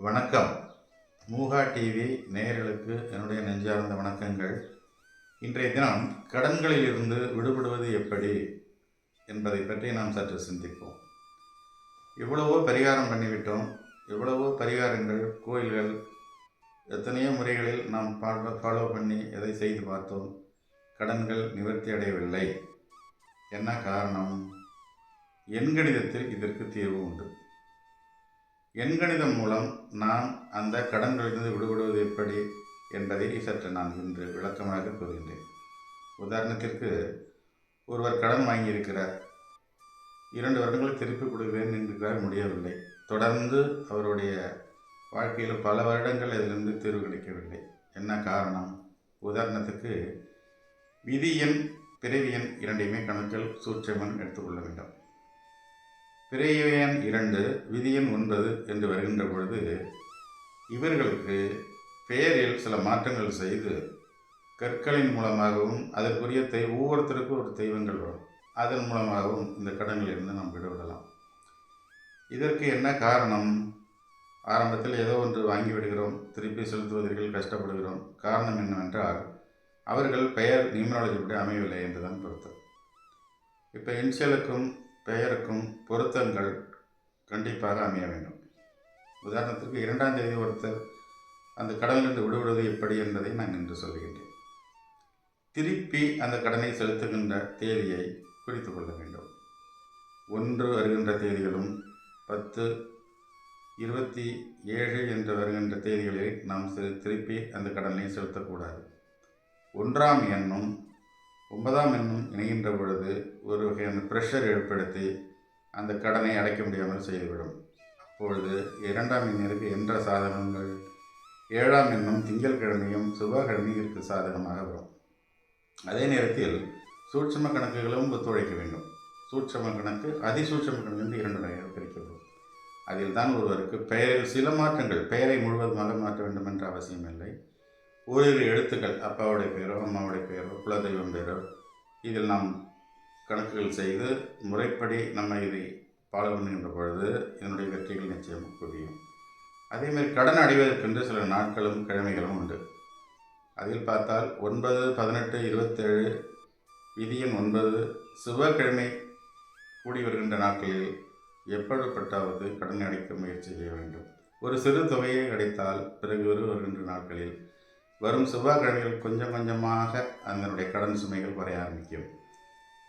வணக்கம். மூகா டிவி நேயர்களுக்கு என்னுடைய நெஞ்சார்ந்த வணக்கங்கள். இன்றைய தினம் கடன்களில் இருந்து விடுபடுவது எப்படி என்பதை பற்றி நாம் சற்று சிந்திப்போம். எவ்வளவோ பரிகாரம் பண்ணிவிட்டோம், எவ்வளவோ பரிகாரங்கள், கோயில்கள், எத்தனையோ முறைகளில் நாம் ஃபாலோ பண்ணி எதை செய்து பார்த்தோம். கடன்கள் நிவர்த்தி அடையவில்லை. என்ன காரணம்? எண்கணிதத்தில் இதற்கு தீர்வு உண்டு. எண்கணிதம் மூலம் நாம் அந்த கடன்களிலிருந்து விடுபடுவது எப்படி என்பதை சற்று நான் இன்று விளக்கமாக கூறுகின்றேன். உதாரணத்திற்கு, ஒருவர் கடன் வாங்கியிருக்கிறார். 2 வருடங்கள் திருப்பி கொடுக்கிறேன் என்கிறார், முடியவில்லை. தொடர்ந்து அவருடைய வாழ்க்கையில் பல வருடங்கள் இதிலிருந்து தீர்வு கிடைக்கவில்லை. என்ன காரணம்? உதாரணத்துக்கு, விதி எண், பிறவி எண் இரண்டையுமே கணக்கில் சூட்சமன் எடுத்துக்கொள்ள வேண்டும். பிறவி எண் 2, விதி எண் 9 என்று வருகின்ற பொழுது இவர்களுக்கு பெயரில் சில மாற்றங்கள் செய்து கற்களின் மூலமாகவும் அதற்குரிய ஒவ்வொருத்தருக்கும் ஒரு தெய்வங்கள் வரும். அதன் மூலமாகவும் இந்த கடன்களிலிருந்து நாம் விடுபடலாம். இதற்கு என்ன காரணம்? ஆரம்பத்தில் ஏதோ ஒன்று வாங்கி விடுகிறோம், திருப்பி செலுத்துவதற்கு கஷ்டப்படுகிறோம். காரணம் என்னவென்றால், அவர்கள் பெயர் நியூமராலஜி படி அமையவில்லை என்றுதான் பொருத்தம். இப்போ இன்ஷியலுக்கும் பெயருக்கும் பொருத்தங்கள் கண்டிப்பாக அமைய வேண்டும். உதாரணத்திற்கு, 2ஆம் தேதி ஒருத்தர் அந்த கடனிலிருந்து விடுபடுவது எப்படி என்பதை நான் இன்று சொல்லுகின்றேன். திருப்பி அந்த கடனை செலுத்துகின்ற தேதியை குறித்து கொள்ள வேண்டும். 1 வருகின்ற தேதிகளும் 10, 27 என்று வருகின்ற தேதிகளில் நாம் திருப்பி அந்த கடனை செலுத்தக்கூடாது. 1ஆம் எண்ணும் 9ஆம் எண்ணும் இணைகின்ற பொழுது ஒரு வகையான ப்ரெஷர் ஏற்படுத்தி அந்த கடனை அடைக்க முடியாமல் செய்துவிடும். அப்பொழுது 2ஆம் எண்ணிற்கு என்ற சாதகங்கள் 7ஆம் எண்ணும் திங்கட்கிழமையும் செவ்வாய்க்கிழமையும் சாதகமாக வரும். அதே நேரத்தில் சூட்சம கணக்குகளும் ஒத்துழைக்க வேண்டும். சூட்சம கணக்கு, அதிசூட்சம கணக்கு என்று 2 வகையாக பிரிக்கப்படும். அதில் தான் ஒருவருக்கு பெயரில் சில மாற்றங்கள், பெயரை முழுவதுமாக மாற்ற வேண்டும் என்ற அவசியம் இல்லை. ஓரிரு எழுத்துக்கள், அப்பாவுடைய பெயரோ அம்மாவுடைய பெயரோ குலதெய்வம் பெயரோ, இதில் நாம் கணக்குகள் செய்து முறைப்படி நம்ம இதை ஃபாலோ பண்ணுகின்ற பொழுது இதனுடைய வெற்றிகள் நிச்சயம் குவியும். அதேமாதிரி கடன் அடைவதற்கென்று சில நாட்களும் கிழமைகளும் உண்டு. அதில் பார்த்தால் 9, 18, 27, விதி எண் 9 செவ்வாய்க்கிழமை கூடி வருகின்ற நாட்களில் எப்படிப்பட்டாவது கடனை அடைக்க முயற்சி செய்ய வேண்டும். ஒரு சிறு தொகையை அடைத்தால் பிறகு வருகின்ற நாட்களில் வரும் செவ்வாய்க்கிழமைகள் கொஞ்சம் கொஞ்சமாக அதனுடைய கடன் சுமைகள் குறைய ஆரம்பிக்கும்.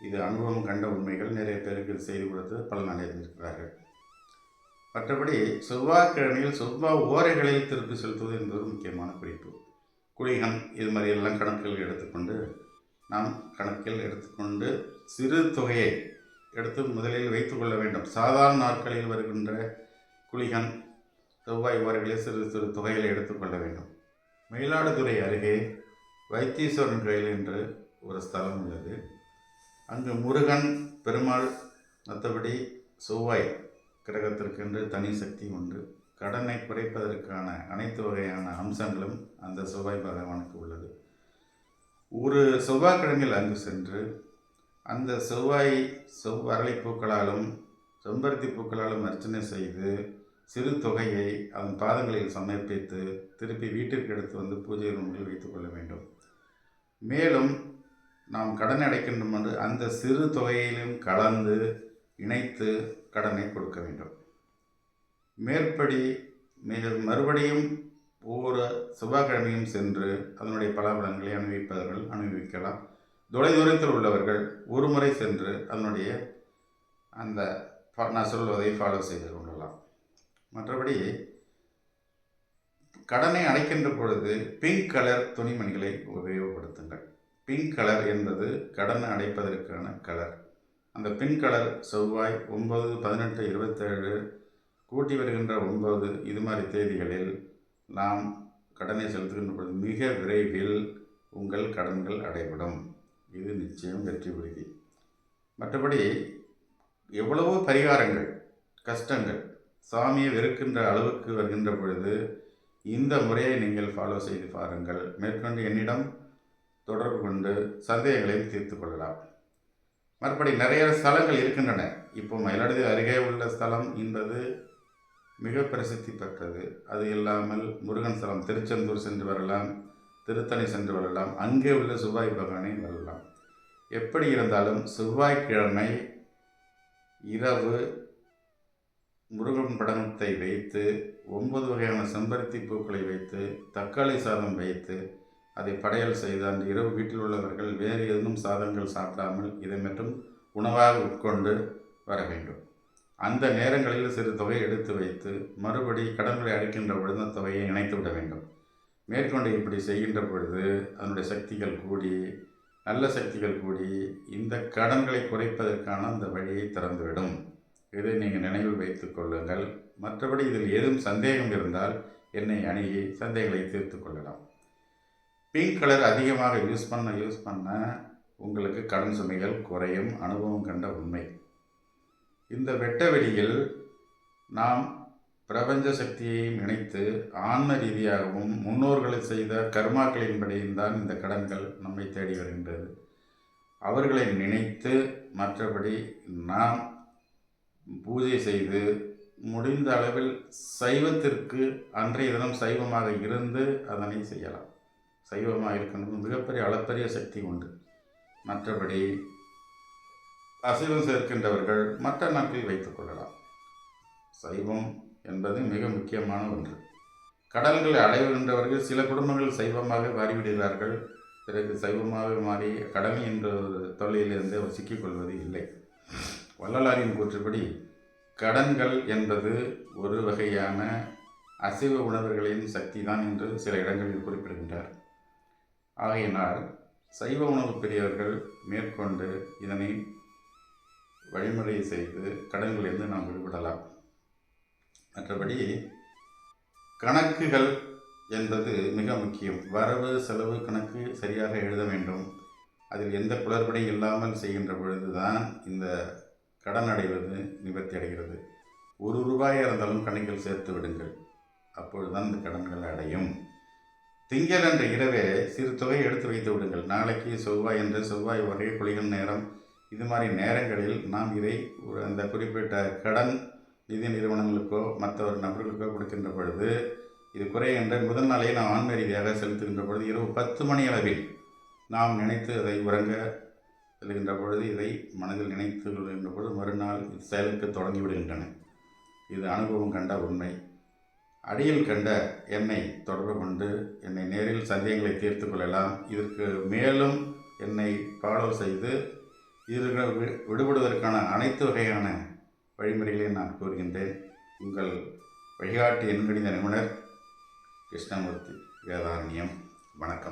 இது அனுபவம் கண்ட உண்மைகள். நிறைய பேருக்கு செய்து கொடுத்து பலன் அடைந்திருக்கிறார்கள். மற்றபடி செவ்வாய்க்கிழமையில் செவ்வாய் ஓரைகளில் திருப்பி செலுத்துவது என்பது முக்கியமான குறிப்பு. குளிகன், இது மாதிரி எல்லாம் கணக்கில் எடுத்துக்கொண்டு சிறு தொகையை எடுத்து முதலில் வைத்து கொள்ள வேண்டும். சாதாரண நாட்களில் வருகின்ற குளிகன், செவ்வாய் ஓரைகளில் சிறு சிறு தொகைகளை எடுத்துக்கொள்ள வேண்டும். மயிலாடுதுறை அருகே வைத்தீஸ்வரன் கோயில் என்று ஒரு ஸ்தலம் உள்ளது. அங்கு முருகன், பெருமாள், மற்றபடி செவ்வாய் கிரகத்திற்கென்று தனி சக்தி உண்டு. கடனை குறைப்பதற்கான அனைத்து வகையான அம்சங்களும் அந்த செவ்வாய் பகவானுக்கு உள்ளது. ஒரு செவ்வாய்க்கிழமையில் அங்கு சென்று அந்த அரளி பூக்களாலும் செம்பருத்தி பூக்களாலும் அர்ச்சனை செய்து சிறு தொகையை அதன் பாதங்களில் சமர்ப்பித்து திருப்பி வீட்டிற்கு எடுத்து வந்து பூஜை ரூமில் வைத்துக் கொள்ள வேண்டும். மேலும் நாம் கடனை அடைக்கின்ற போது அந்த சிறு தொகையிலும் கலந்து இணைத்து கடனை கொடுக்க வேண்டும். மேற்படி மறுபடியும் ஒவ்வொரு செவ்வாய்க்கிழமையும் சென்று அதனுடைய பலாபலன்களை அனுபவிக்கலாம். தொலைதூரத்தில் உள்ளவர்கள் ஒரு முறை சென்று அதனுடைய அந்த நான் சொல்வதை ஃபாலோ செய்து கொள்ளலாம். மற்றபடி கடனை அடைக்கின்ற பொழுது பிங்க் கலர் துணிமணிகளை உபயோகப்படுத்துங்கள். பிங்க் கலர் என்பது கடனை அடைப்பதற்கான கலர். அந்த பிங்க் கலர் செவ்வாய் 9, 18, 27 கூட்டி வருகின்ற 9 இது மாதிரி தேதிகளில் நாம் கடனை செலுத்துகின்ற பொழுது மிக விரைவில் உங்கள் கடன்கள் அடைபடும். இது நிச்சயம் வெற்றி உறுதி. மற்றபடி எவ்வளவோ பரிகாரங்கள், கஷ்டங்கள், சாமியை வெறுக்கின்ற அளவுக்கு வருகின்ற பொழுது இந்த முறையை நீங்கள் ஃபாலோ செய்து பாருங்கள். மேற்கொண்டு என்னிடம் தொடர்பு கொண்டு சந்தேகங்களையும் தீர்த்து கொள்ளலாம். மறுபடி நிறைய ஸ்தலங்கள் இருக்கின்றன. இப்போ மயிலாடுதுறை அருகே உள்ள ஸ்தலம் என்பது மிக பிரசித்தி பெற்றது. அது இல்லாமல் முருகன் ஸ்தலம் திருச்செந்தூர் சென்று வரலாம், திருத்தணி சென்று வரலாம், அங்கே உள்ள செவ்வாய் பகவானை வரலாம். எப்படி இருந்தாலும் செவ்வாய்க்கிழமை இரவு முருகன் படத்தை வைத்து 9 வகையான செம்பருத்தி பூக்களை வைத்து தக்காளி சாதம் வைத்து அதை படையல் செய்து அன்று இரவு வீட்டில் உள்ளவர்கள் வேறு எதுவும் சாதங்கள் சாப்பிடாமல் இதை மட்டும் உணவாக உட்கொண்டு வர வேண்டும். அந்த நேரங்களில் சிறு தொகை எடுத்து வைத்து மறுபடி கடன்களை அடைக்கின்ற பொழுது அந்த தொகையை இணைத்து விட வேண்டும். மேற்கொண்டு இப்படி செய்கின்ற பொழுது அதனுடைய சக்திகள் கூடி, நல்ல சக்திகள் கூடி இந்த கடன்களை குறைப்பதற்கான அந்த வழியை திறந்துவிடும். இதை நீங்கள் நினைவில் வைத்துக் கொள்ளுங்கள். மற்றபடி இதில் ஏதும் சந்தேகம் இருந்தால் என்னை அணுகி சந்தேகங்களை தீர்த்து கொள்ளலாம். பிங்க் கலர் அதிகமாக யூஸ் பண்ண உங்களுக்கு கடன் சுமைகள் குறையும். அனுபவம் கண்ட உண்மை. இந்த வெட்ட வெளியில் நாம் பிரபஞ்ச சக்தியையும் இணைத்து ஆன்ம ரீதியாகவும் முன்னோர்களை செய்த கர்மாக்களின்படியும் தான் இந்த கடன்கள் நம்மை தேடி வருகின்றது. அவர்களை நினைத்து மற்றபடி நாம் பூஜை செய்து முடிந்த அளவில் சைவத்திற்கு அன்றைய தினம் சைவமாக இருந்து அதனை செய்யலாம். சைவமாக இருக்கின்ற மிகப்பெரிய அளப்பரிய சக்தி உண்டு. மற்றபடி அசைவம் சேர்க்கின்றவர்கள் மற்ற நாட்களில் வைத்துக் கொள்ளலாம். சைவம் என்பது மிக முக்கியமான ஒன்று. கடல்களை அடைகின்றவர்கள் சில குடும்பங்கள் சைவமாக மாறிவிடுகிறார்கள். பிறகு சைவமாக மாறி கடமை என்ற தொல்லையிலிருந்து அவர் சிக்கிக்கொள்வது இல்லை. வள்ளலாரின் கூற்றுப்படி கடன்கள் என்பது ஒரு வகையான அசைவ உணவுகளின் சக்தி தான் என்று சில இடங்களில் குறிப்பிடுகின்றார். ஆகையினால் சைவ உணவு பெரியவர்கள் மேற்கொண்டு இதனை வழிமுறை செய்து கடன்களிலிருந்து நாம் விடுபடலாம். மற்றபடி கணக்குகள் என்பது மிக முக்கியம். வரவு செலவு கணக்கு சரியாக எழுத வேண்டும். அதில் எந்த குளறுபடியும் இல்லாமல் செய்கின்ற பொழுதுதான் இந்த கடன் அடைவது நிவர்த்தி அடைகிறது. ₹1 இருந்தாலும் கணக்கில் சேர்த்து விடுங்கள். அப்பொழுதுதான் இந்த கடன்கள் அடையும். திங்கள் என்ற இரவே சிறு தொகையை எடுத்து வைத்து விடுங்கள். நாளைக்கு செவ்வாய் என்று செவ்வாய் ஒரே குளிகன் நேரம், இது மாதிரி நேரங்களில் நாம் இதை அந்த குறிப்பிட்ட கடன் நிதி நிறுவனங்களுக்கோ மற்ற நபர்களுக்கோ கொடுக்கின்ற பொழுது இது குறைகின்ற முதல் நாளையே நாம் ஆன்மீக ரீதியாக செலுத்துகின்ற பொழுது இரவு 10 மணி அளவில் நாம் நினைத்து அதை உறங்க செல்கின்ற பொழுது இதை மனதில் நினைத்து கொள்கின்ற பொழுது மறுநாள் செயலுக்கு தொடங்கிவிடுகின்றன. இது அனுபவம் கண்ட உண்மை. அடியில் கண்ட என்னை தொடர்பு கொண்டு என்னை நேரில் சந்தேகங்களை தீர்த்து கொள்ளலாம். இதற்கு மேலும் என்னை ஃபாலோ செய்து இதில் விடுபடுவதற்கான அனைத்து வகையான வழிமுறைகளையும் நான் கூறுகின்றேன். உங்கள் வழிகாட்டி எண்கணித நிபுணர் கிருஷ்ணமூர்த்தி வேதாரண்யம். வணக்கம்.